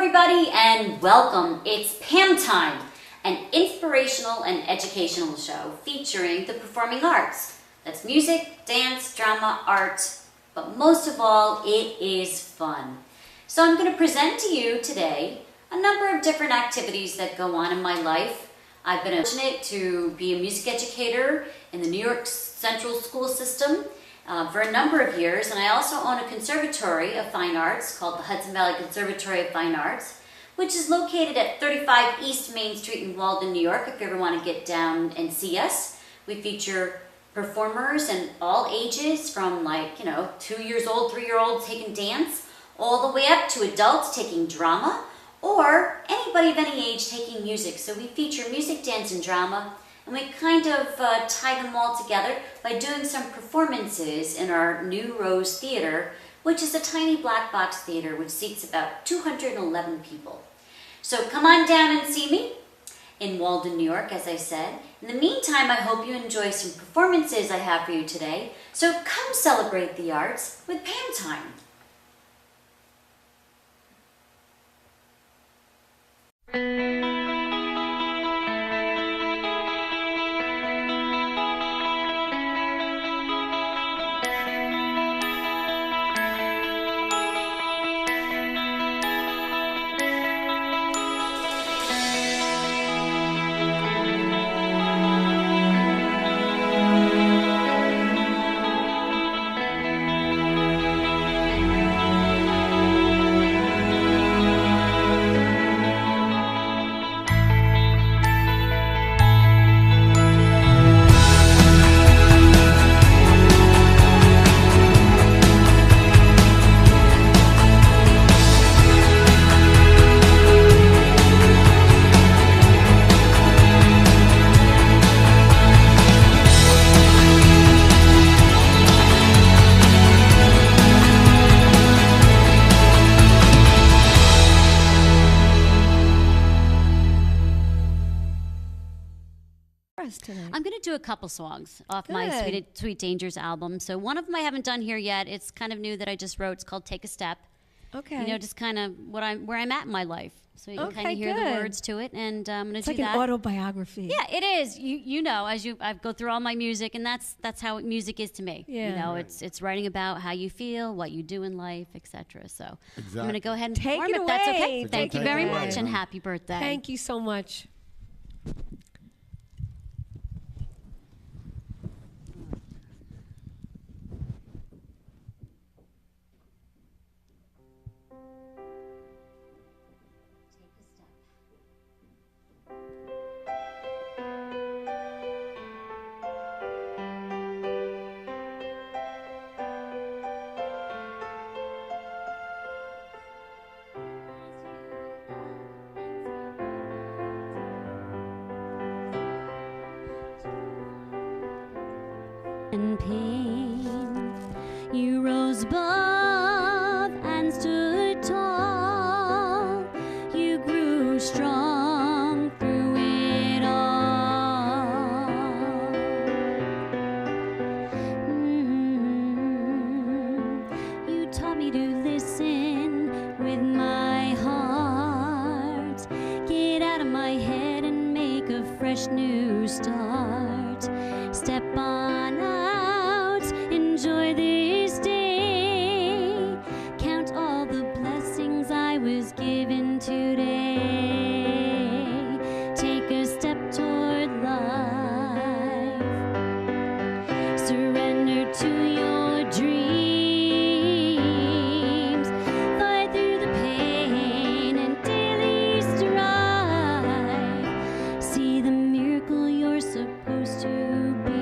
everybody, and welcome. It's PAM Time, an inspirational and educational show featuring the performing arts. That's music, dance, drama, art, but most of all, it is fun. So I'm going to present to you today a number of different activities that go on in my life. I've been fortunate to be a music educator in the New York Central School System for a number of years, and I also own a conservatory of fine arts called the Hudson Valley Conservatory of Fine Arts, which is located at 35 East Main Street in Walden, New York, if you ever want to get down and see us. We feature performers in all ages, from 2 years old, 3-year-olds taking dance, all the way up to adults taking drama, or anybody of any age taking music. So we feature music, dance, and drama, and we kind of tie them all together by doing some performances in our New Rose Theater, which is a tiny black box theater which seats about 211 people. So come on down and see me in Walden, New York, as I said. In the meantime, I hope you enjoy some performances I have for you today. So come celebrate the arts with PAM Time. I'm going to do a couple songs off my Sweet Dangers album. So one of them I haven't done here yet. It's kind of new that I just wrote. It's called Take a Step. Okay. Just kind of where I'm at in my life. So you can kind of hear the words to it, and I'm going to do that. It's like an autobiography. Yeah, it is. You know, I go through all my music, and that's how music is to me. Yeah. It's writing about how you feel, what you do in life, etc. So I'm going to go ahead and perform it. That's okay. Thank you very much, and happy birthday. Thank you so much. And pain, you rose above and stood tall. You grew strong through it all. You taught me to listen with my heart, get out of my head and make a fresh new start. Step on out, enjoy this day, count all the blessings I was given today. Take a step toward life, surrender to your dreams, fight through the pain and daily strive, see the miracle you're supposed to be.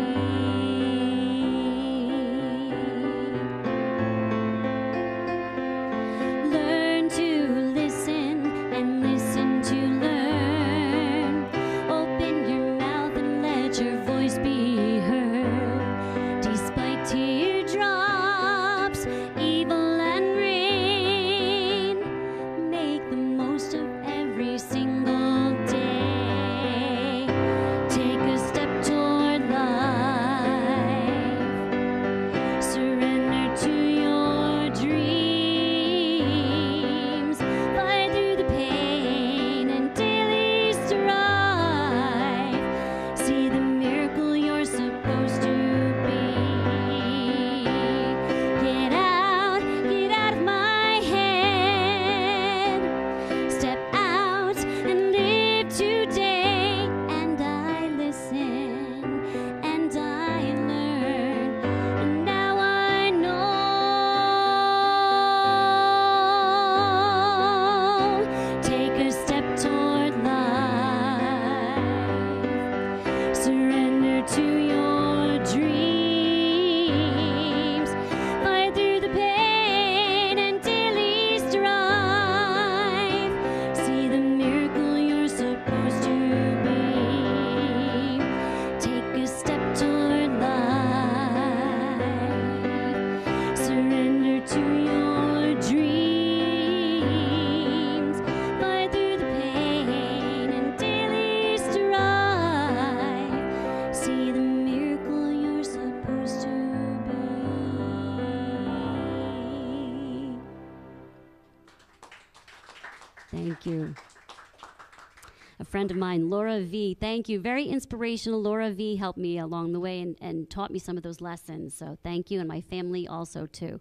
a friend of mine, Laura V. Thank you. Very inspirational. Laura V. helped me along the way and taught me some of those lessons. So thank you, and my family also, too.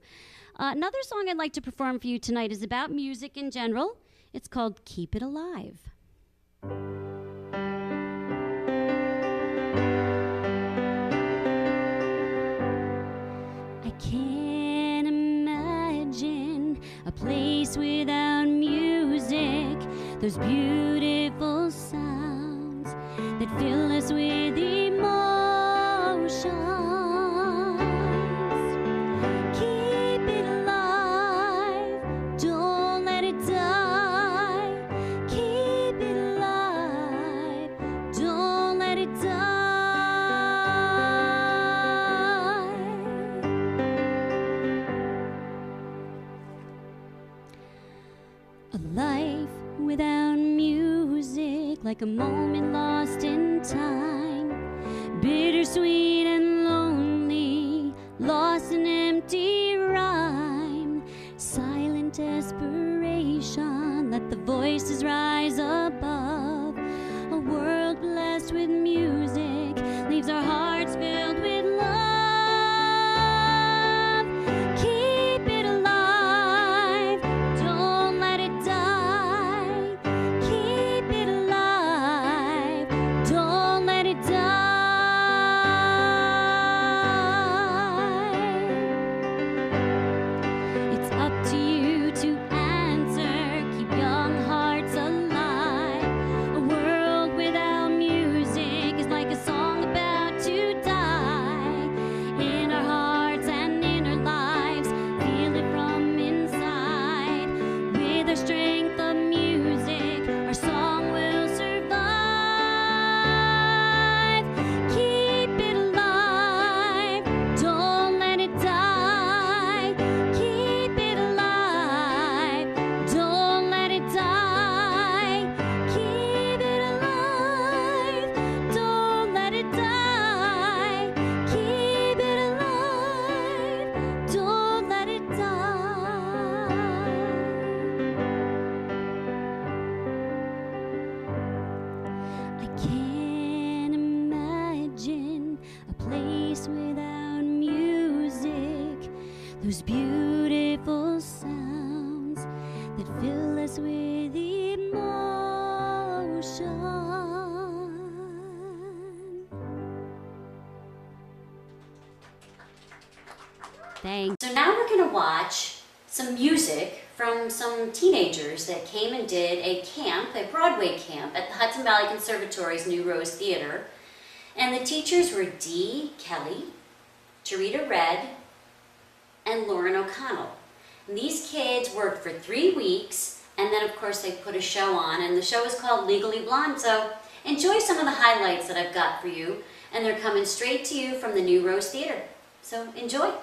Another song I'd like to perform for you tonight is about music in general. It's called Keep It Alive. I can't imagine a place without music, those beautiful sounds that fill us with emotions. Keep it alive, don't let it die. Keep it alive, don't let it die. A life without music, like a moment lost in time, bittersweet and lonely, lost in empty rhyme, silent desperation, let the voices rise above. A world blessed with music leaves our hearts filled with love. Keep it alive, don't let it die. Keep it alive, don't let it die. It's up to you to answer, keep young hearts alive. A world without music is like a song about to die. In our hearts and in our lives, feel it from inside. With the strength of music, our song will survive. Keep it alive, don't let it die. Keep it alive, don't let it die. Keep it alive, don't let it die. Keep it alive, don't let it die. I can't imagine a place without music, those beautiful sounds that fill us with emotion. Thanks. So now we're going to watch some music from some teenagers that came and did a camp, a Broadway camp, at the Hudson Valley Conservatory's New Rose Theater. And the teachers were Dee Kelly, Jarita Red, and Lauren O'Connell. And these kids worked for 3 weeks, and then of course they put a show on, and the show is called Legally Blonde. So enjoy some of the highlights that I've got for you, and they're coming straight to you from the New Rose Theater. So enjoy.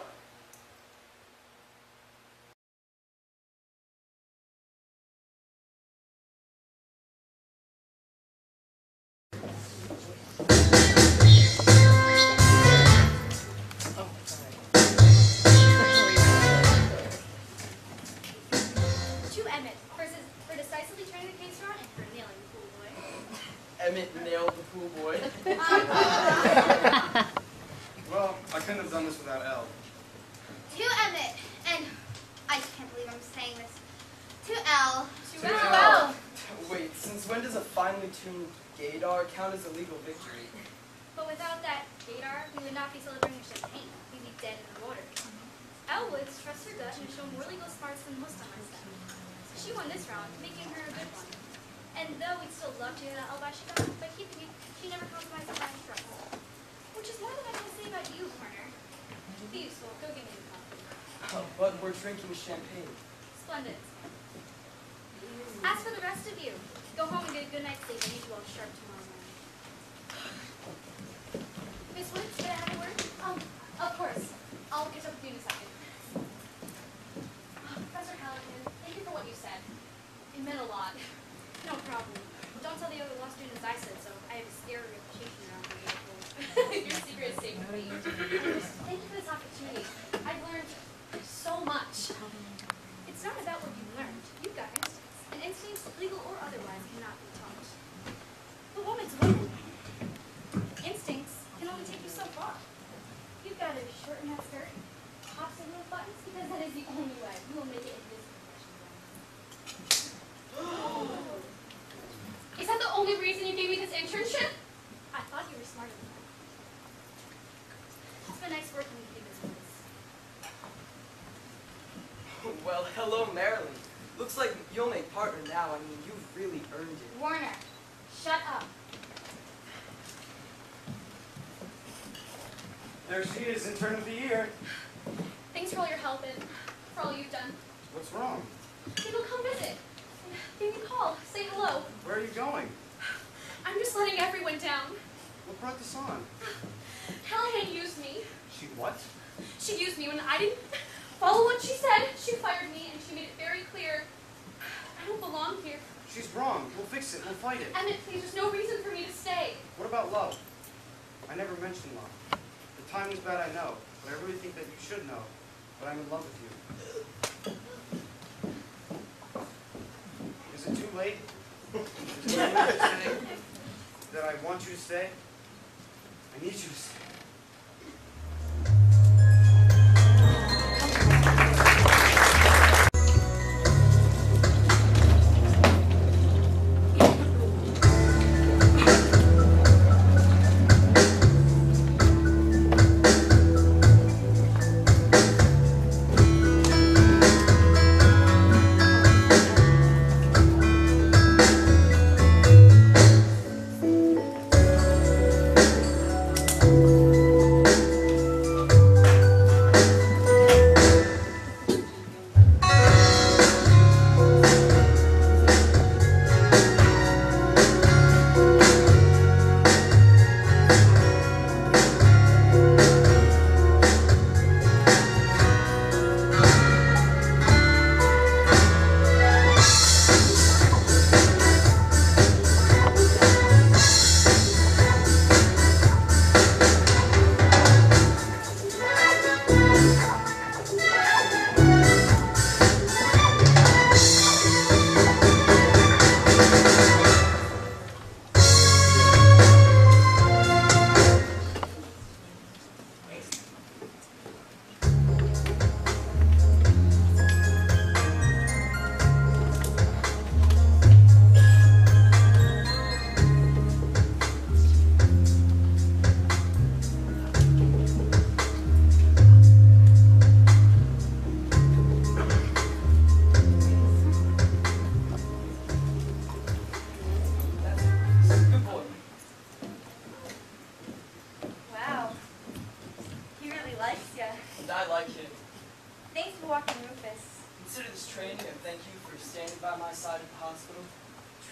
To Emmett for decisively turning the case around and for nailing the pool boy. Emmett nailed the pool boy. Well, I couldn't have done this without Elle. To Emmett, and I can't believe I'm saying this. To Elle. To Elle. Wait, since when does a finely tuned gaydar count as a legal victory? But without that gaydar, we would not be celebrating champagne. We'd be dead in the water. Elle Woods trusts her gut and has shown more legal smarts than most of my staff. She won this round, making her a good one. And though we'd still love to hear that alibi she got, by keeping it, she never compromised on my trust. Which is more than I can say about you, Corner. Be useful. Go get me a coffee. But we're drinking champagne. Splendid. As for the rest of you, go home and get a good night's sleep. I need you all sharp tomorrow morning. Miss Woods, may I have a word? Of course. I'll catch up with you in a second. Professor Halligan, thank you for what you said. It meant a lot. No problem. Don't tell the other law students I said so. I have a scary reputation around here. Your secret is safe with me. Thank you for this opportunity. I've learned so much. It's not about what you learned. You've got instincts. And instincts, legal or otherwise, cannot be taught. nice working with you this once. Well, hello, Marilyn. Looks like you'll make partner now. I mean, you've really earned it. Warner, shut up. There she is, intern of the year. Thanks for all your help and for all you've done. What's wrong? People come visit. Give me a call. Say hello. Where are you going? I'm just letting everyone down. What brought this on? Callahan used me. She what? She used me when I didn't follow what she said. She fired me and she made it very clear I don't belong here. She's wrong. We'll fix it. We'll fight it. Emmett, please, there's no reason for me to stay. What about love? I never mentioned love. The time was bad, I know, but I really think that you should know that I'm in love with you. Is it too late? Is it too late to say that I want you to stay? I need you to stay.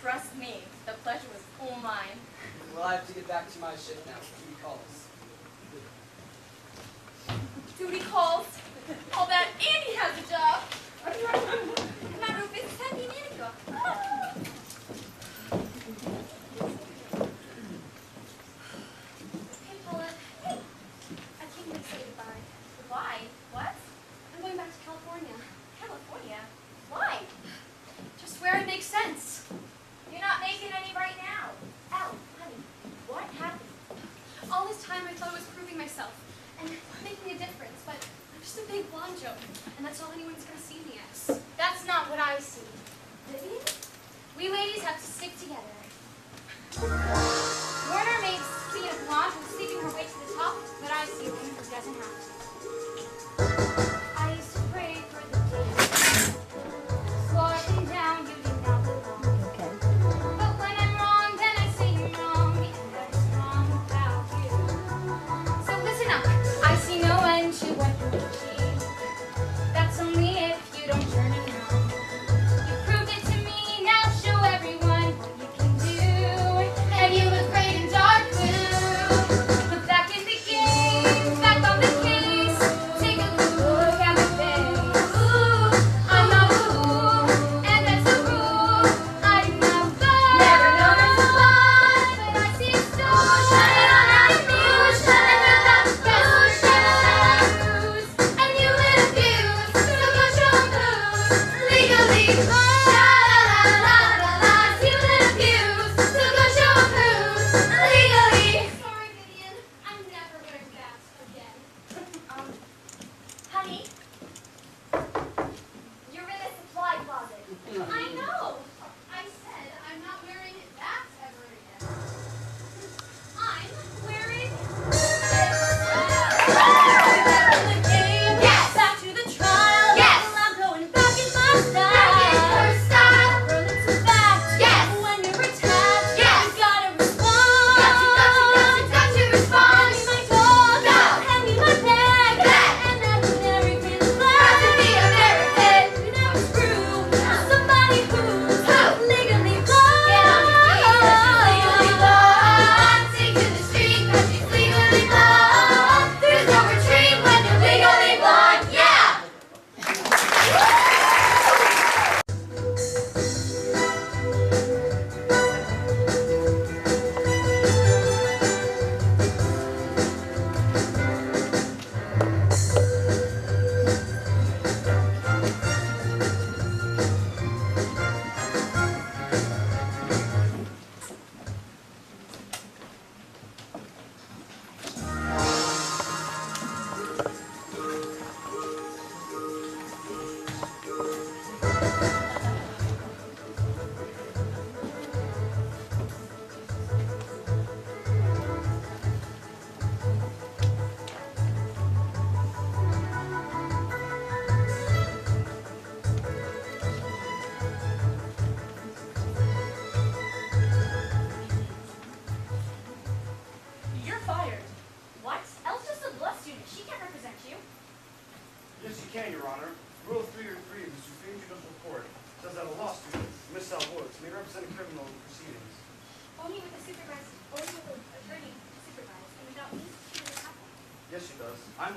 Trust me, the pleasure was all mine. Well, I have to get back to my shift now. Duty calls. Duty calls. I'll bet Andy has a job. Na Rufus, send me Nico. Hey, Paulette. I came to say goodbye. Goodbye. What? I'm going back to California. California? Why? Just where it makes sense. You're not making any right now. Elle, honey, what happened? All this time I thought I was proving myself and making a difference, but I'm just a big blonde joke, and that's all anyone's going to see me as. That's not what I see. Vivian? We ladies have to stick together. Warner may see a blonde who's sleeping her way to the top, but I see a woman who doesn't have to. I used to pray for the day. Slow up and down, you do not belong. Okay. But when I'm wrong, then I say you're wrong, and that's wrong about you. So listen up, I see no end to what you achieve. That's only if you don't turn around. You proved it to me, now show everyone what you can do. And you look great in dark blue. Look back in the game, back on the cage.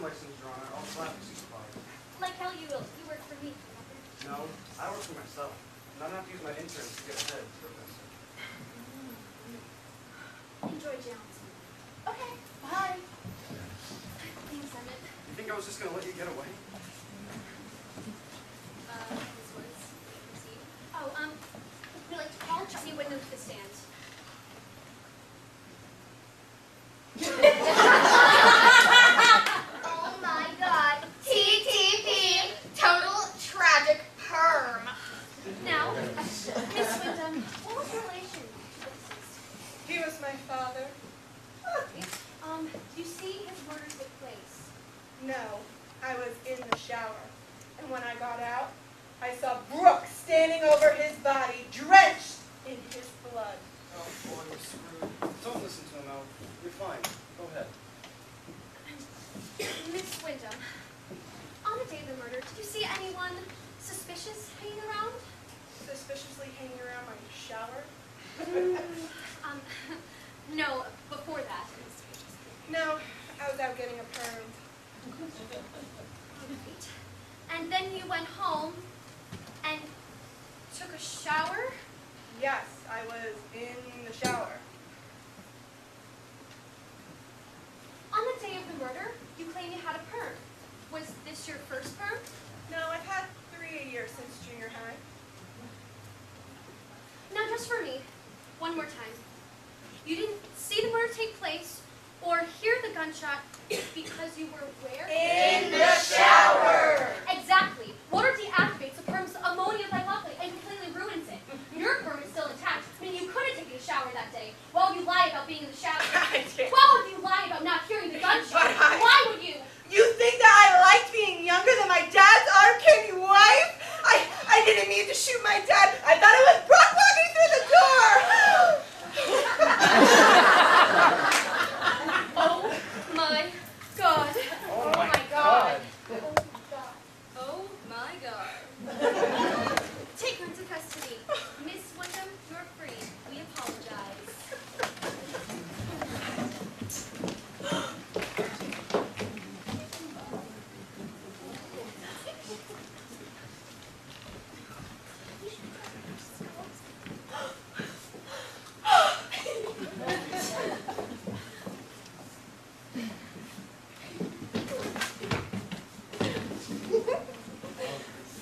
license, Your Honor. All traffic supplies. Like how you work for me, remember? No, I work for myself. And I don't have to use my insurance to get ahead, Professor. Enjoy Jones. Okay, bye. Thanks, Emmett. You think I was just going to let you get away? This was, see. Oh, we like to call Chelsea window to the stand. Oh my god. TTP. Total tragic perm. Now, Miss Wyndham, what was your relation to this? He was my father. You see his murder took place. No, I was in the shower. And when I got out, I saw Brooke standing over his body, drenched in his blood. Oh, boy, you're screwed. Don't listen to him, Al. You're fine. Go ahead. Miss Wyndham, on the day of the murder, did you see anyone suspicious hanging around? Suspiciously hanging around my shower? No, before that. No, I was out getting a perm. Great. And then you went home and took a shower? Yes, I was in the shower. On the day of the murder, you claim you had a perm. Was this your first perm? No, I've had 3 a year since junior high. Now, just for me, one more time. You didn't see the murder take place or hear the gunshot because you were where? In the shower! Exactly. Water deactivates the perm's ammonia biloxolate and completely ruins it. Your perm is still intact, meaning you could have taken a shower that day. Well, you lie about being in the shower. I did. Well, if you lie about not hearing the gunshot, why would you? You think that I liked being younger than my dad's arm-candy wife? I didn't mean to shoot my dad. I thought it was Brooke walking through the door. Oh my God. Oh, my God. Oh my God. Take her into custody. Miss Wyndham, you're free. We apologize.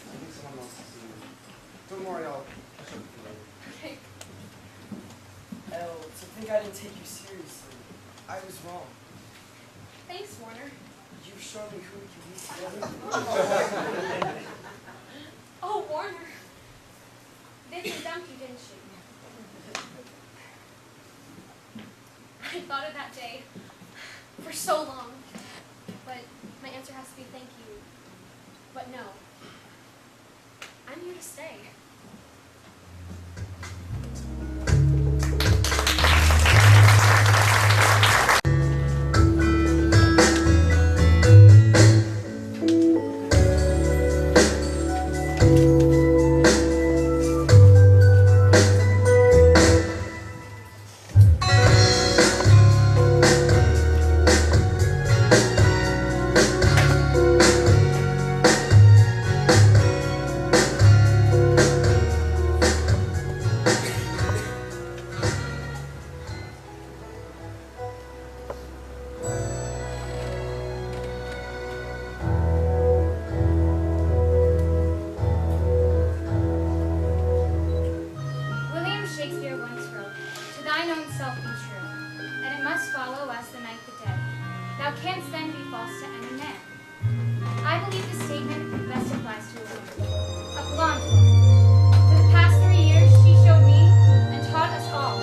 I think someone wants to see you. Don't worry, I'll show you later. Okay. Elle, to think I didn't take you seriously. I was wrong. Thanks, Warner. You've shown me who we can be together. Oh, Warner. Vivian dumped you, didn't she? I thought of that day for so long. But my answer has to be thank you. But no. I'm here to stay. William Shakespeare once wrote, "To thine own self be true, and it must follow as the night the day. Thou canst then be false to any man." I believe this statement best applies to a woman, a blonde woman. For the past 3 years, she showed me and taught us all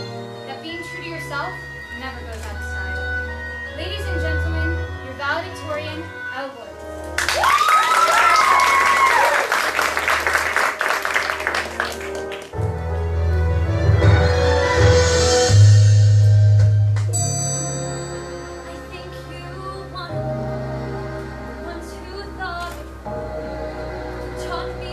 that being true to yourself never goes out of style. Ladies and gentlemen, your valedictorian, Elle Woods. I think you won, the ones who thought before, taught me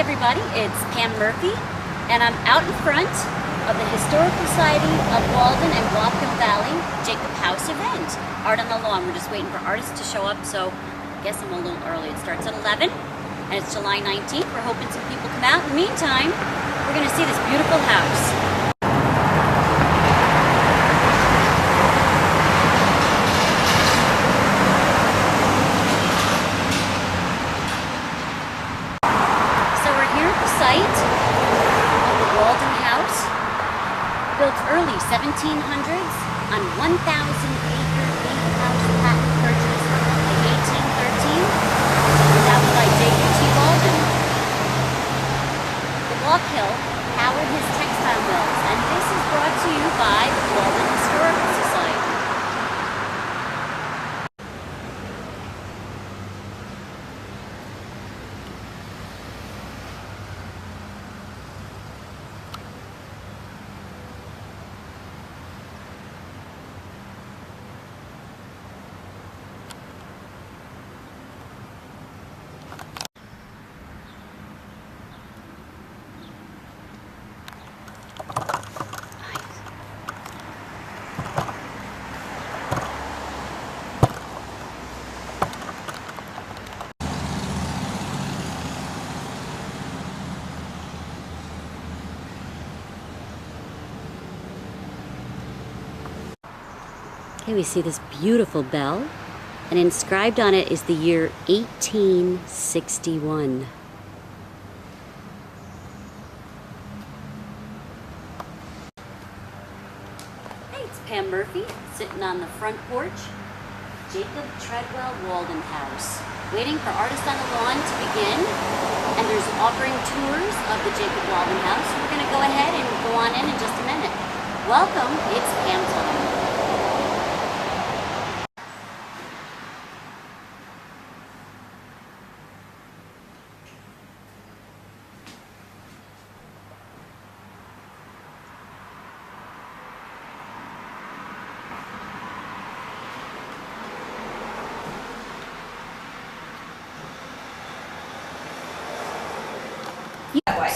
everybody, it's Pam Murphy, and I'm out in front of the Historical Society of Walden and Whatcom Valley Jacob House event. Art on the Lawn. We're just waiting for artists to show up, so I guess I'm a little early. It starts at 11, and it's July 19th. We're hoping some people come out. In the meantime, we're going to see this beautiful house. Built early 1700s on 1,000-acre gatehouse patent purchase in 1813, endowed by Jacob T. Walden. The Walk Hill powered his textile mills, and this is brought to you by the Walden Historical Society. Okay, we see this beautiful bell, and inscribed on it is the year 1861. Hey, it's Pam Murphy, sitting on the front porch. Jacob Treadwell Walden House. Waiting for Artists on the Lawn to begin, and there's offering tours of the Jacob Walden House. We're going to go ahead and go on in just a minute. Welcome, it's Pam Time.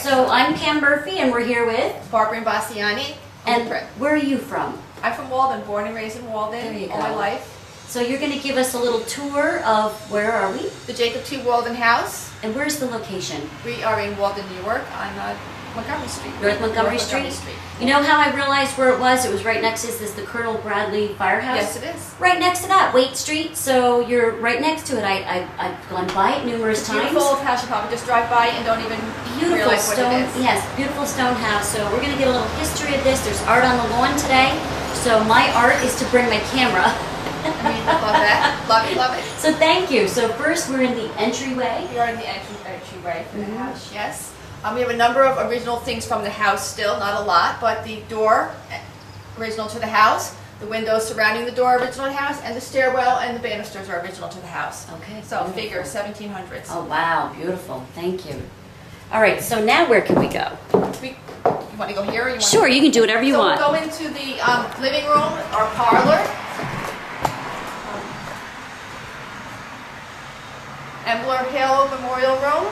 So I'm Pam Murphy, and we're here with. Barbara Bassiani. And where are you from? I'm from Walden, born and raised in Walden There you all my go. life. So you're going to give us a little tour of where are we? The Jacob T. Walden House. And where's the location? We are in Walden, New York, on Montgomery Street. North Montgomery Street? You know how I realized where it was? It was right next to this, the Colonel Bradley Firehouse? Yes, it is. Right next to that, Waite Street. So you're right next to it. I've gone by it numerous times. Beautiful old house. You probably just drive by and don't even Beautiful realize stone, what it is. yes, beautiful stone house. So we're going to get a little history of this. There's art on the lawn today. So my art is to bring my camera. I mean, love that. Love it. So thank you. So first we're in the entryway. We are in the entryway for the house, yes. We have a number of original things from the house still, not a lot, but the door, original to the house, the windows surrounding the door, original to the house, and the stairwell and the banisters are original to the house. Okay. So beautiful. figure 1700s. Oh wow, beautiful. Thank you. All right, so now where can we go? You want to go here or you want Sure, you can do whatever you want. So we'll go into the living room, our parlor. Embler Hill Memorial Room.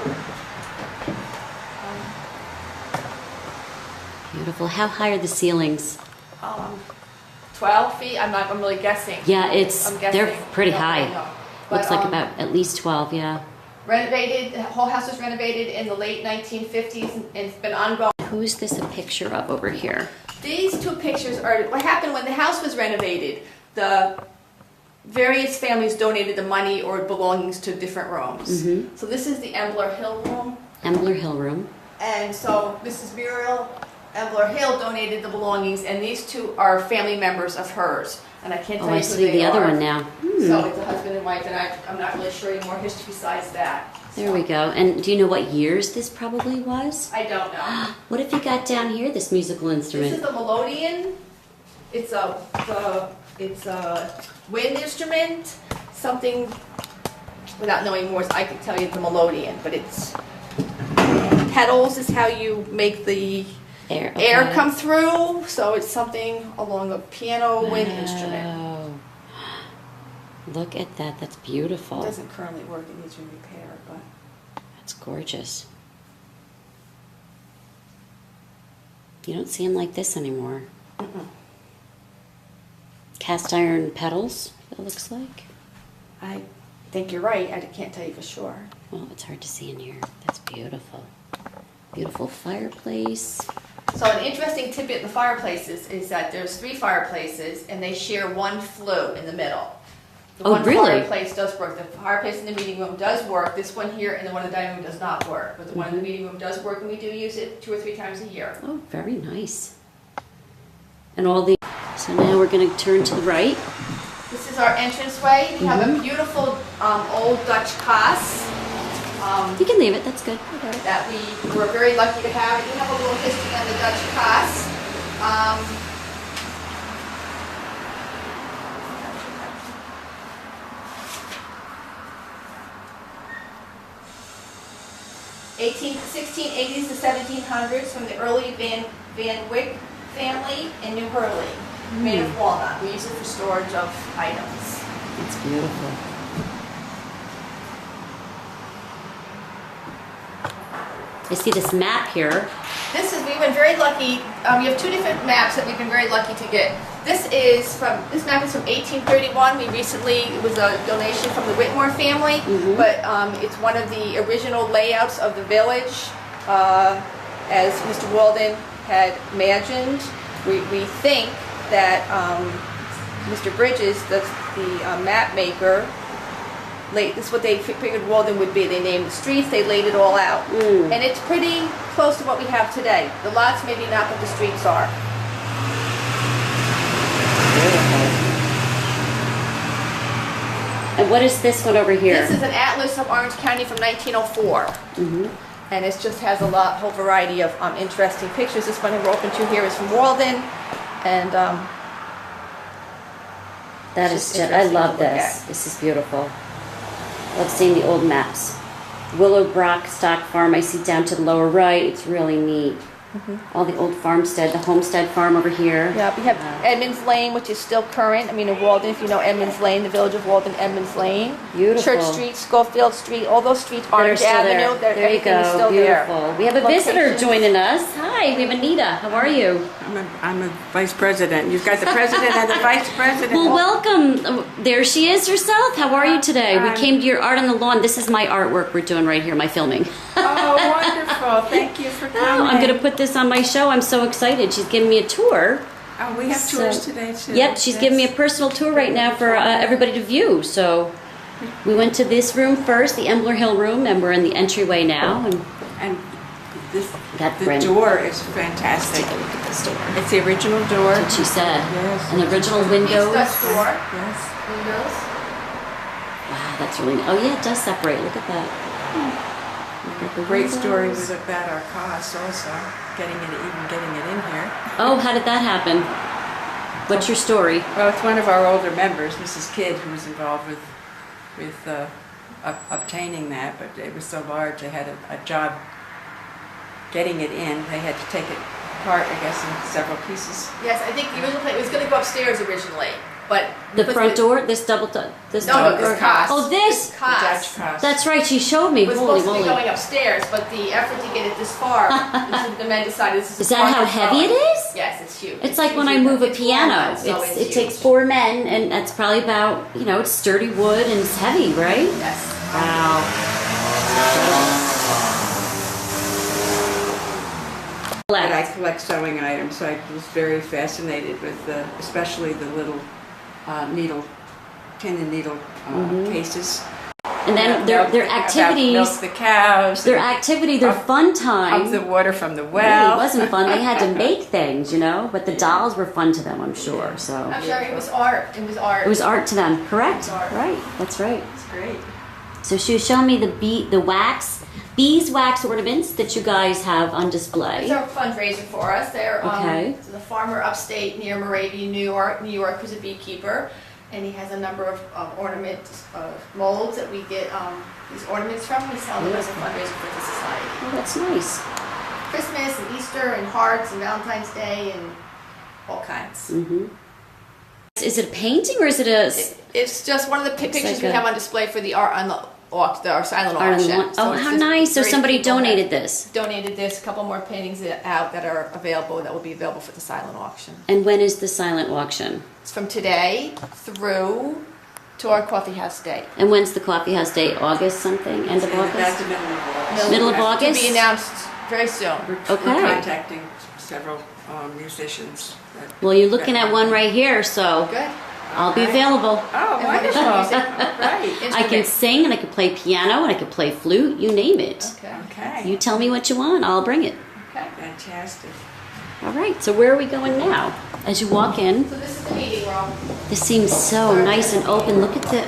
Beautiful. How high are the ceilings? 12 feet. I'm really guessing. Yeah, I'm guessing. they're pretty I don't high. really know. Looks But, like about at least 12, yeah. Renovated, the whole house was renovated in the late 1950s and it's been ongoing. Who's this a picture of over here? These two pictures are what happened when the house was renovated. The various families donated the money or belongings to different rooms. Mm-hmm. So this is the Embler Hill room. Embler Hill room. And so Mrs. Muriel Embler Hill donated the belongings, and these two are family members of hers. And I can't tell Oh, you I who see they the other are. one now. So it's a husband and wife, and I'm not really sure any more history besides that. There we go. And do you know what years this probably was? I don't know. What have you got down here, this musical This is instrument? the melodeon. It's a wind instrument. Something, without knowing more, I could tell you the melodeon, but it's pedals is how you make the Air air come through. So it's something along a piano wind instrument. Wow. Look at that. That's beautiful. It doesn't currently work. It needs repair, but That's gorgeous. You don't see them like this anymore. Cast iron pedals, it looks like. I think you're right. I can't tell you for sure. Well, it's hard to see in here. That's beautiful. Beautiful fireplace. So an interesting tidbit in the fireplaces is that there's 3 fireplaces and they share one flue in the middle. The Oh, one really? fireplace does work. The fireplace in the meeting room does work. This one here and the one in the dining room does not work. But the one in the meeting room does work and we do use it 2 or 3 times a year. Oh, very nice. And all the... So now we're going to turn to the right. This is our entranceway. We have a beautiful old Dutch Kaas. You can leave it, that's good. That we were very lucky to have. We have a little history on the Dutch Kaas. Um, 1680s to 1700s from the early Van Wyck family in New Hurley, made of walnut. We use it for storage of items. It's beautiful. I see this map here. We've been very lucky. We have 2 different maps that we've been very lucky to get. This map is from 1831. It was a donation from the Whitmore family, but it's one of the original layouts of the village, as Mr. Walden had imagined. We think that Mr. Bridges, the map maker, this is what they figured Walden would be. They named the streets, they laid it all out. And it's pretty close to what we have today. The lots maybe not, but the streets are. And what is this one over here? This is an atlas of Orange County from 1904. And it just has a whole variety of interesting pictures. This one we're open to here is from Walden. And that is just, I love this. This is beautiful. Love seeing the old maps. Willowbrook Stock Farm, I see down to the lower right. It's really neat. All the old farmstead, the Homestead Farm over here. Yeah, we have Edmonds Lane, which is still current. I mean, in Walden, if you know Edmonds Lane, the village of Walden, Edmonds Lane. Beautiful. Church Street, Schofield Street, all those streets, Orange still Avenue, there you go. Is still Beautiful. there. We have a visitor Locations. joining us. Hi, we have Anita. How are you? I'm a vice president. You've got the president and the vice president. Well, welcome. There she is herself. How are you today? We came to your Art on the Lawn. This is my artwork we're doing right here, my filming. Oh, wonderful. Thank you for coming. I'm going to put this on my show. I'm so excited. She's giving me a tour. Oh, we have tours today, too. Yep, she's giving me a personal tour right now for everybody to view. So we went to this room first, the Embler Hill room, and we're in the entryway now. And the Brent. door is fantastic. Take a look at this door. It's the original door. That's what she said. Yes. And the original windows. Dutch door. Yes. Windows. Wow, that's really, oh yeah, it does separate. Look at that. The great story was about our cost also, getting it in here. Oh, how did that happen? What's your story? Well, it's one of our older members, Mrs. Kidd, who was involved with obtaining that, but it was so large they had a job getting it in. They had to take it apart, I guess, in several pieces. Yes, I think the original plan, it was going to go upstairs originally, but... The front door? This double door? This No, this Kaas. Oh, this? The Kaas. Dutch cost. That's right, she showed me. It was Holy supposed to be moly. going upstairs, but the effort to get it this far, the men decided this Is that how heavy it is? Yes, it's huge. It's like when I move a It's piano. walnut, so It huge. takes 4 men, and that's probably about, it's sturdy wood and it's heavy, right? Yes. Wow. But I collect sewing items, so I was very fascinated with especially the little tin and needle cases. And then their activities, Milk the cows. their fun time. Pump the water from the Really, well. it wasn't fun. They had to make things, but the dolls were fun to them, I'm sure. So I'm sure it was art. It was art. it was art to them, correct? It was art. Right, that's right. It's great. So she was showing me the beeswax ornaments that you guys have on display. It's a fundraiser for us. They're Okay. the farmer upstate near Moravian, New York. New York who's a beekeeper, and he has a number of ornament molds that we get these ornaments from. We sell them as a fundraiser for the society. Oh, that's nice. Christmas and Easter and hearts and Valentine's Day and all kinds. Mm-hmm. Is it a painting or is it a? It's just one of the pictures like we a- have on display for the art on the our silent Art auction. and So oh, it's how just nice! So various somebody people that donated this. Donated this. A couple more paintings out that are available. That will be available for the silent auction. And when is the silent auction? It's from today through to our coffee house day. And when's the coffee house day? August something? End of That's August? the middle of August. Middle of To August? be announced very soon. We're Okay. contacting several musicians. Well, you're looking at one right here, so Good. I'll be available. Oh, And what is your wonderful. music? Right. I can sing and I can play piano and I can play flute, you name it. Okay. Okay. You tell me what you want, I'll bring it. Okay. Fantastic. All right, so where are we going now? As you walk in, So this is the meeting room. this seems so nice and open. Look at the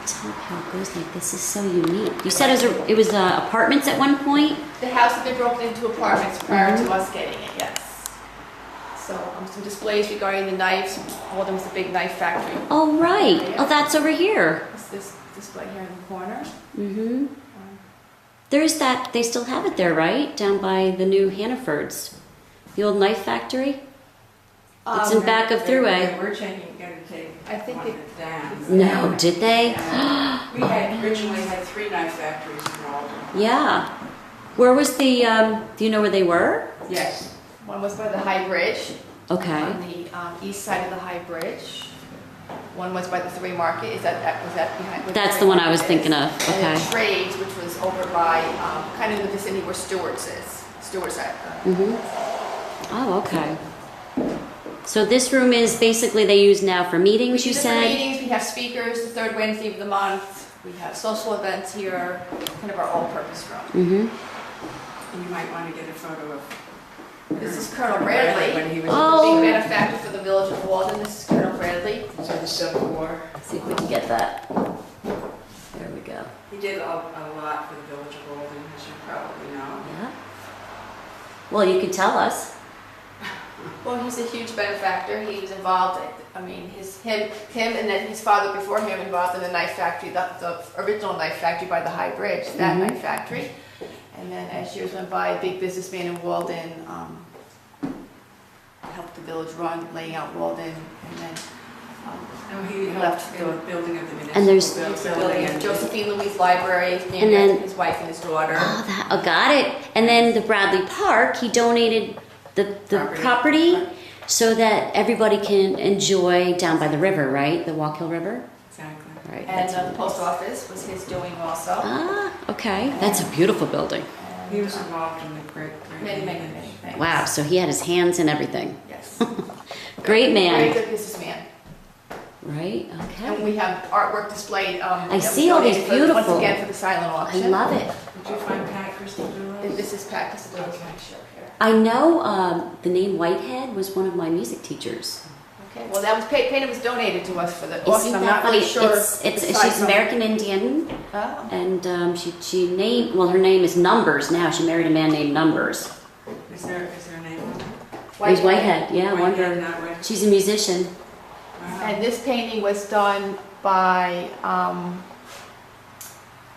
top, how it goes like this is so unique. You said it was apartments at one point? The house had been broken into apartments prior Mm-hmm. to us getting it, yes. So some displays regarding the knives. Walden was a big knife factory. Oh, right. Oh, that's over here. It's this display here in the corner. Mm-hmm. There's that, they still have it there, right? Down by the new Hannaford's. The old knife factory? It's in back of Thruway. We're going to take I think one it- of it down. No, did they? We had originally had 3 knife factories in Walden. Yeah. Where was the, do you know where they were? Yes. One was by the High Bridge. Okay. On the east side of the High Bridge. One was by the Three Market. Was that behind? where That's Three the one I was Market is? thinking of. And then Okay. Trades, which was over by kind of in the vicinity where Stewart's is. Stewart's at. Mm-hmm. Oh, okay. So this room is basically they use now for meetings, you We do different said? meetings. We have speakers the third Wednesday of the month. We have social events here. Kind of our all-purpose room. Mm-hmm. And you might want to get a photo of. This is Colonel Bradley. When he was Oh. The big benefactor for the village of Walden. This is Colonel Bradley. in the Civil War. See if we can get that. There we go. He did a lot for the village of Walden, as you probably know. Yeah. Well, you can tell us. Well, he's a huge benefactor. He was involved. I mean, him, and then his father before him involved in the knife factory, the original knife factory by the High Bridge, that Mhm. knife factory. And then as years went by, a big businessman in Walden helped the village run, laying out Walden, and then And he left helped in the building of the municipal And there's- building. and- Josephine Louise Library, named And then- after his wife and his daughter. Oh, got it. And then the Bradley Park, he donated the property so that everybody can enjoy down by the river, right? The Walkill River? Exactly. Right. And that's the really post nice. office was his doing also. Ah, okay. That's a beautiful building. He was involved in the great. Many things. Wow, so he had his hands in everything. Yes. Great Very man. good businessman. Right? And Okay. we have artwork displayed. I see all these Once beautiful- again for the silent I auction. love it. Did you find Pat Crystal Doolittle? This is Pat Castello's Okay. show here. I know the name Whitehead was one of my music teachers. Okay, well, that was painted was donated to us for the auction. Isn't I'm that not funny? really sure. She's American Indian, Oh. and she named, well, her name is Numbers now. She married a man named Numbers. Is there a name on it? It was Whitehead, yeah, I Whitehead, wonder. not Whitehead. She's a musician. Wow. And this painting was done by,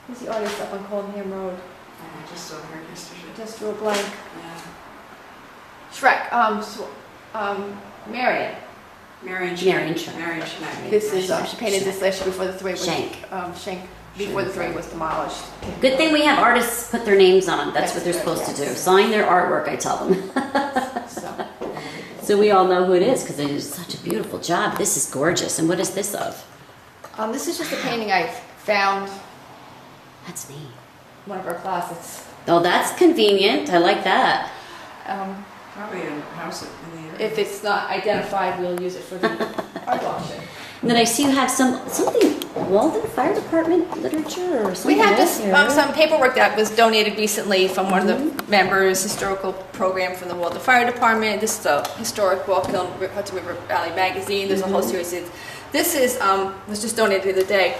who's the artist up on Coldenham Road? I just saw her yesterday. Just drew a blank. Yeah. Shrek, Marion. Marion Marion Schneid. Schneid. Marion Schneid. This is, she painted this last year before the three was, Shank. Shank, before the three was demolished. Good thing we have artists put their names on. That's what they're That's supposed good, to do. yes. Sign their artwork, I tell them. So, So we all know who it is because they did such a beautiful job. This is gorgeous. And what is this of? this is just a painting I found That's neat. in one of our closets. Oh, that's convenient. I like that. Probably in a house in the area. If it's not identified, we'll use it for the art auction. And then I see you have something Walden Fire Department literature or something. We have else this, here. some paperwork that was donated recently from one of the members, historical program from the Walden Fire Department. This is a historic Walkill Hudson River Valley magazine. There's a whole series. This is, was just donated the other day.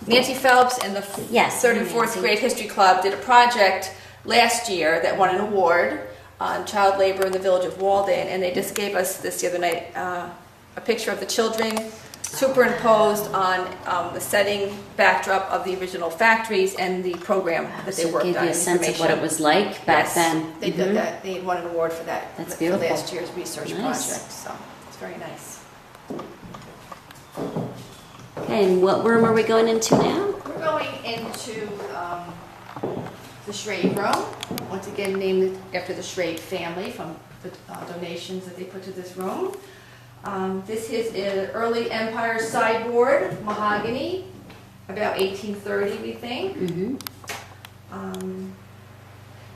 Nancy Phelps and the Yes, third and fourth Nancy. grade history club did a project last year that won an award on child labor in the village of Walden, and they just gave us this the other night, a picture of the children superimposed on the setting backdrop of the original factories and the program that they So it worked gave on. you a sense of what it information. was like back Yes, then. They Mhm. did that. They won an award for that. That's for beautiful. last year's research Nice. project. So it's very nice. Okay, and what room are we going into now? We're We're going into the Schrade room, once again named after the Schrade family from the donations that they put to this room. This is an early Empire sideboard, mahogany, about 1830 we think.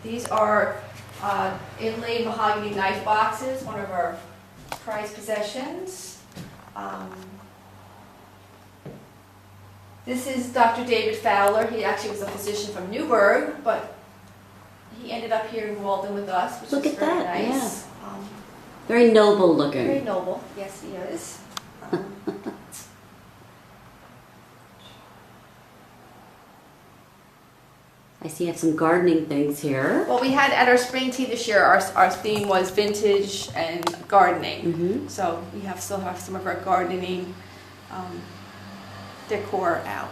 These are inlaid mahogany knife boxes, one of our prized possessions. This is Dr. David Fowler. He actually was a physician from Newburgh, but he ended up here in Walden with us, which Look is at very that, nice. Very noble looking. Very noble. Yes, he is. I see you have some gardening things here. Well, we had at our spring tea this year, our theme was vintage and gardening. So we still have some of our gardening decor out.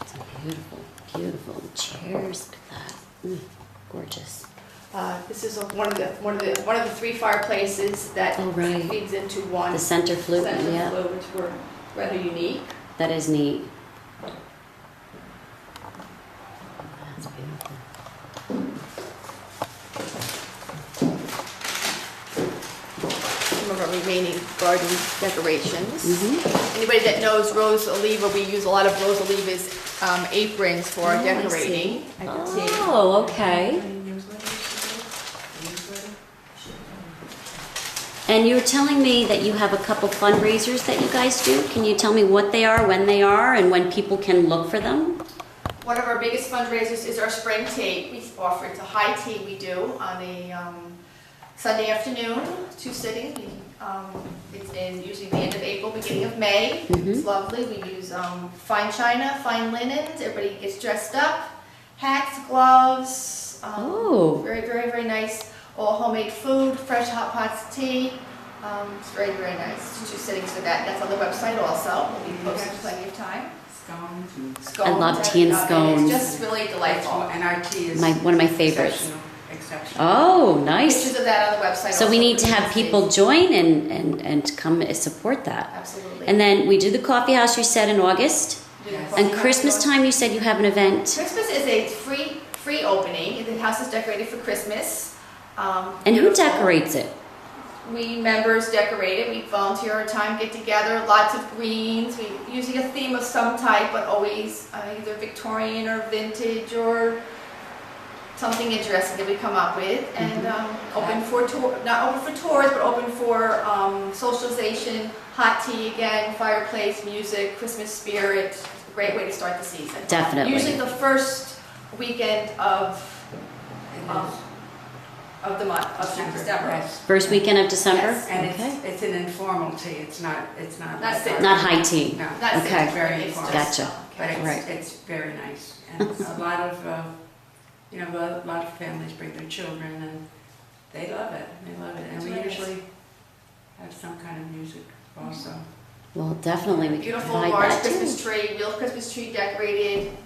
It's beautiful, beautiful chairs. Look at that. Gorgeous. This is one of the three fireplaces that feeds into one. The center flute, center flute, which were rather unique. That is neat. That's beautiful. Some of our remaining garden decorations. Anybody that knows Rose Oliva, we use a lot of Rose Oliva's aprons for our decorating. I can see. Oh, okay. And you were telling me that you have a couple fundraisers that you guys do. Can you tell me what they are, when they are, and when people can look for them? One of our biggest fundraisers is our spring tea. We offer it to high tea we do on a Sunday afternoon, 2 sittings. It's in usually the end of April, beginning of May. It's lovely. We use fine china, fine linens. Everybody gets dressed up. Hats, gloves. Very, very, very nice. All homemade food, fresh hot pots of tea. It's very, very nice. 2 sittings for that. That's on the website also. We'll be posting plenty of time. Scones. I love tea and scones. It's just really delightful. And our tea is one of my favorites. Exceptional. Oh, nice. Pictures of that on the website. So we also need to for have these people days. join and come support that. Absolutely. And then we do the coffee house, you said, in August. And Christmas time, you said you have an event. Christmas is a free opening. The house is decorated for Christmas. And who Beautiful. decorates it? We members decorate it. We volunteer our time, get together, lots of greens. We usually a theme of some type, but always either Victorian or vintage or something interesting that we come up with. And open for not open for tours, but open for socialization, hot tea again, fireplace, music, Christmas spirit. It's a great way to start the season. Definitely. Usually the first weekend of the month of December. Yes. First weekend of December? Yes. And Okay. it's an informal tea. It's not Not like thick. our- Not high tea. No. That's Okay. it. Very It's informal. just- Gotcha. But Right. it's very nice. And a lot of a lot of families bring their children and they love it. They love it. And It's we really usually have some kind of music also. Well, definitely we can Beautiful provide large that too. Christmas tree, real Christmas tree decorated.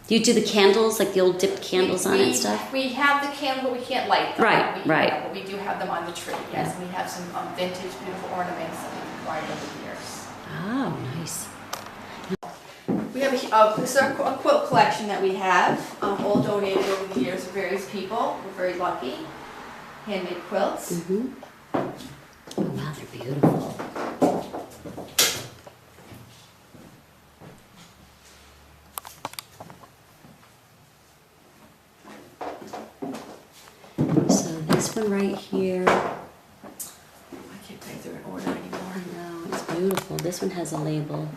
Do you do the candles, like the old dipped candles on it and stuff? We have the candle, but we can't light them. Right, right. But we do have them on the tree, yes. And we have some vintage, beautiful ornaments that we've acquired over the years. Oh, nice. We have this is a quilt collection that we have, all donated over the years to various people. We're very lucky. Handmade quilts. Oh, wow, they're beautiful. So this one right here, I can't think they're in order anymore. no, it's beautiful. This one has a label,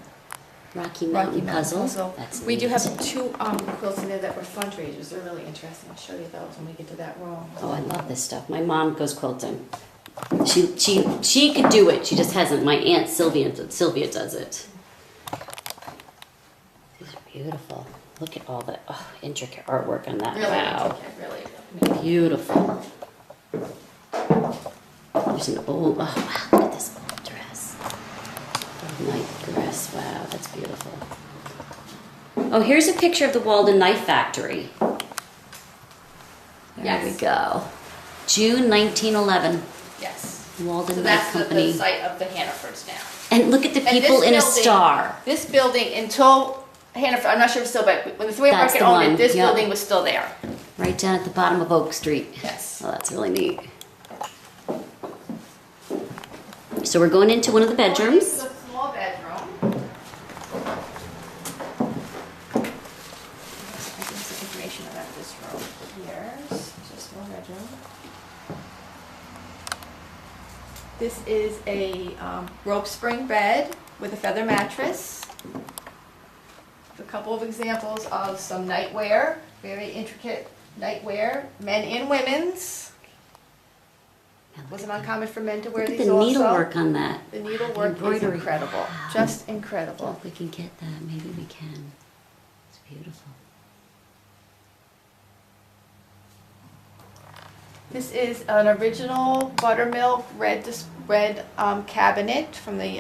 Rocky Mountain Puzzle. That's We do neat. have 2 quilts in there that were fundraisers. They're really interesting. I'll show you those when we get to that room. Oh, I love this stuff. My mom goes quilting. She could do it. She just hasn't. My aunt Sylvia does it. These are beautiful. Look at all the intricate artwork on that. Really Wow. intricate, really. Beautiful. There's an old, oh wow, look at this old dress. Old night dress, wow, that's beautiful. Oh, here's a picture of the Walden Knife Factory. There Yes. we go. June 1911, Yes. Walden So Knife that's the Company. site of the Hannafords now. And look at the And people this in a building- star. This building, until Hannaford, I'm not sure if it's still, but when the Three That's Market the owned one, it, this yep. building was still there. Right down at the bottom of Oak Street. Yes. Oh, that's really neat. So we're going into one of the bedrooms. It's a small bedroom. I give some information about this room. Here's a small bedroom. This is a rope spring bed with a feather mattress. A couple of examples of some nightwear, very intricate nightwear, men and women's. Now look Wasn't at uncommon for men to wear Look at these the also. needlework on that. The needlework is embroidery. incredible, Wow. just I incredible. hope we can get that. Maybe we can. It's beautiful. This is an original buttermilk red cabinet from the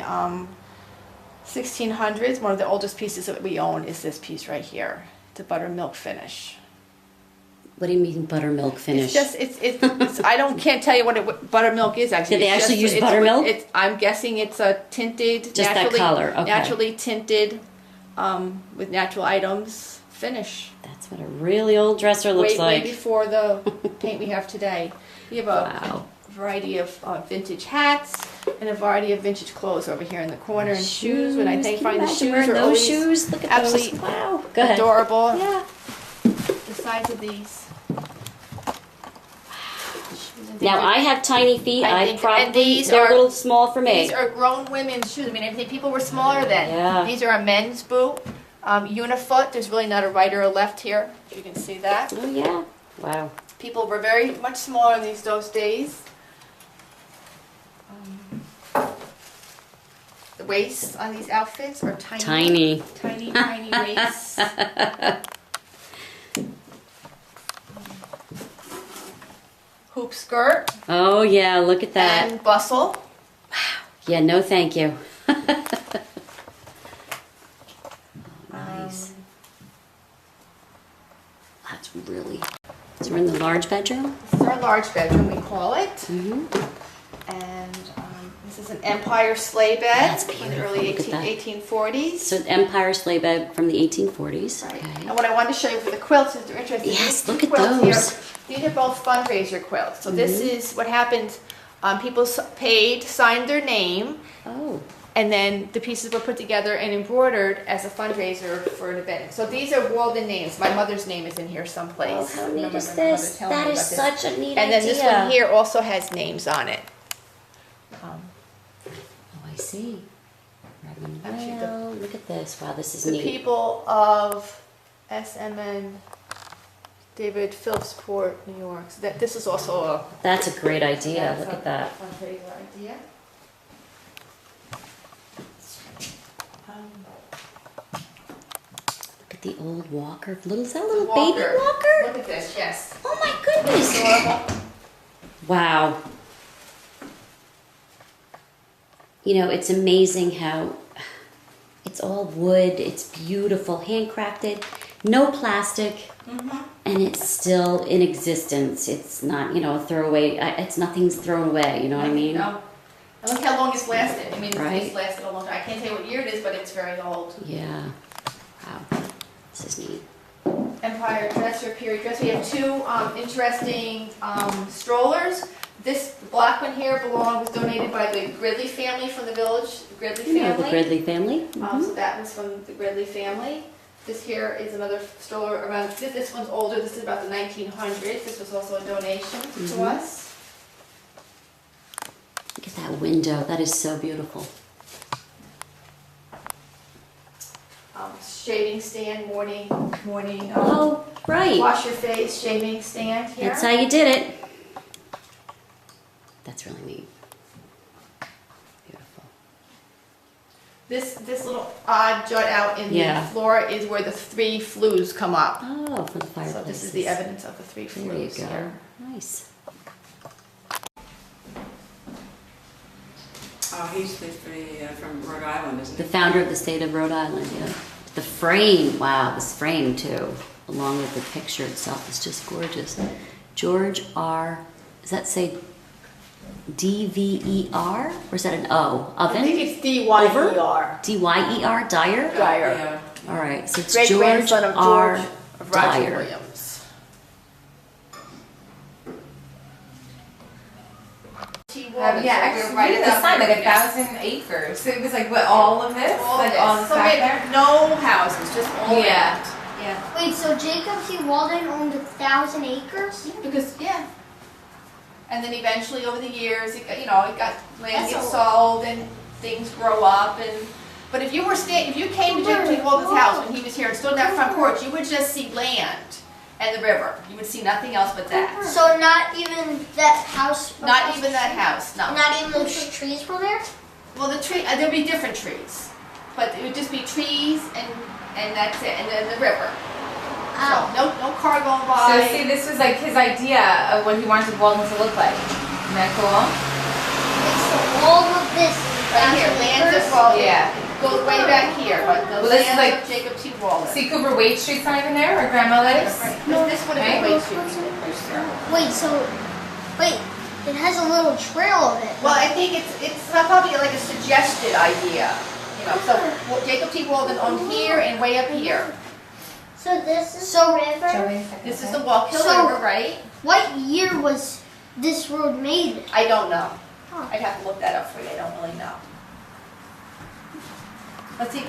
1600s. One of the oldest pieces that we own is this piece right here. It's a buttermilk finish. What do you mean buttermilk finish? It's I can't tell you what buttermilk is actually. Did they It's actually just- use buttermilk? I'm guessing it's a tinted, Just that color, okay. naturally tinted, with natural items finish. That's what a really old dresser looks Way like. before the paint we have today. We have a Wow. variety of vintage hats and a variety of vintage clothes over here in the corner, and shoes. When I Can think you find the imagine shoes wearing are those always shoes. Look at absolutely those. Wow. Go ahead. adorable. Yeah. The size of these. Now I have tiny feet. I I think- and probably these they're are- a little small for me. These are grown women's shoes. I mean, I think people were smaller then. Yeah. These are a men's boot. Unifoot. There's really not a right or a left here. If you can see that. Oh yeah. Wow. People were very much smaller in those days. The waists on these outfits are tiny. Tiny. Tiny waists. Hoop skirt Oh yeah. Look at that. and bustle. Yeah. No, thank you. Nice. That's really. So we're in the large bedroom. This is our large bedroom, we call it. Mm-hmm. And this is an Empire sleigh bed That's from the beautiful. early Look at that. 1840s. So Empire sleigh bed from the 1840s. Right. Okay. And what I wanted to show you for the quilts, if you're interested, Yes, these look two at quilts those. Here, these are both fundraiser quilts. So this Mhm. is what happened. People paid, signed their name, Oh. and then the pieces were put together and embroidered as a fundraiser for an event. So these are Walden names. My mother's name is in here someplace. Oh, how I neat remember is my mother this? telling me That is about this. such a neat And idea. then this one here also has names on it. Oh, I see. Redmond Actually, Well, look at this. Wow, this is The neat. people of SMN, David Phillipsport, New York. So this is also a That's a great idea. that's Look a at that. fundraiser idea. Look at the old walker. Is that a little Walker. baby walker? Look at this, yes. Oh my goodness. Adorable. Wow. You know, it's amazing how it's all wood. It's beautiful, handcrafted, no plastic, and it's still in existence. It's not, a throwaway. It's nothing's thrown away. You know what I mean? No. And look how long it's lasted. I mean, Right. it's lasted a long time. I can't tell you what year it is, but it's very old. Yeah. Wow. This is neat. Empire dresser, period dress. We have two interesting strollers. This black one here was donated by the Gridley family from the village. Gridley You know, family. the Gridley family. So that was from the Gridley family. This here is another stroller around. This one's older. This is about the 1900s. This was also a donation to us. Look at that window. That is so beautiful. Shaving stand, morning. Oh, right. Wash your face, shaving stand here. That's how you did it. That's really neat. Beautiful. This little odd jut out in Yeah. the floor is where the three flues come up. Oh, for the fireplace. So this is the evidence of the three There you flues go. here. Nice. Oh, he's from Rhode Island, isn't The he? founder of the state of Rhode Island, yeah. The frame, wow, this frame too, along with the picture itself is just gorgeous. George R., does that say D-V-E-R? Or is that an O? I think Oven? it's D-Y-E-R. D-Y-E-R, Dyer? Dyer. Yeah. All right, so it's Great George grandson of R. George of Roger Dyer. Williams. Yeah, we're actually, right the about sign, here, like yes. 1,000 acres. So it was like, what, all of this? All like this. all this So back maybe there? no houses, just all Yeah. land. Yeah. Wait, so Jacob T. Walden owned 1,000 acres? Because, yeah. And then eventually over the years, it got, it got, land That's gets a sold and things grow up and, but if you came to Jacob T. Walden's house when he was here and stood on that front porch, you would just see land and the river. You would see nothing else but that. So not even that house? Not even that house, no. Not even those trees were there? Well, the tree, there'd be different trees, but it would just be trees and that's it, and then the river. Ow. So no car going So by. see, this was like his idea of what he wanted Walden to look like. Isn't that cool? Wait, so all of this is Right here, 1,000 lands acres? of Walden. Yeah. Goes way back here, but the Well, this is lands like- of Jacob T. Walden. See Cooper Wade Street's not even there, or Grandma Lives? This would have been Right? way too Wait, it has a little trail of it. Well, I think it's probably like a suggested idea, So Jacob T. Walden owned here and way up here. So this is the river? This is the Wallkill So- River, right? What year was this road made? I don't know. Huh. I'd have to look that up for you. I don't really know. Let's see.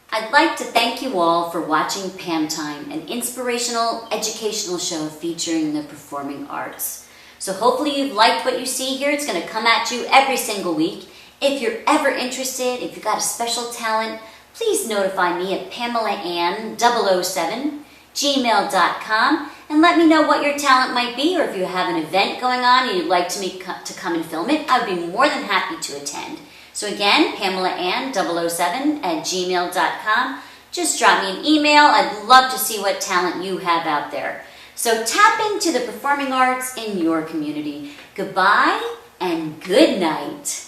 I'd like to thank you all for watching PAM Time, an inspirational, educational show featuring the performing arts. So hopefully you've liked what you see here. It's going to come at you every single week. If you're ever interested, if you've got a special talent, please notify me at PamelaAnn007@gmail.com and let me know what your talent might be, or if you have an event going on and you'd like me to come and film it, I'd be more than happy to attend. So again, PamelaAnn007@gmail.com. Just drop me an email. I'd love to see what talent you have out there. So tap into the performing arts in your community. Goodbye and good night.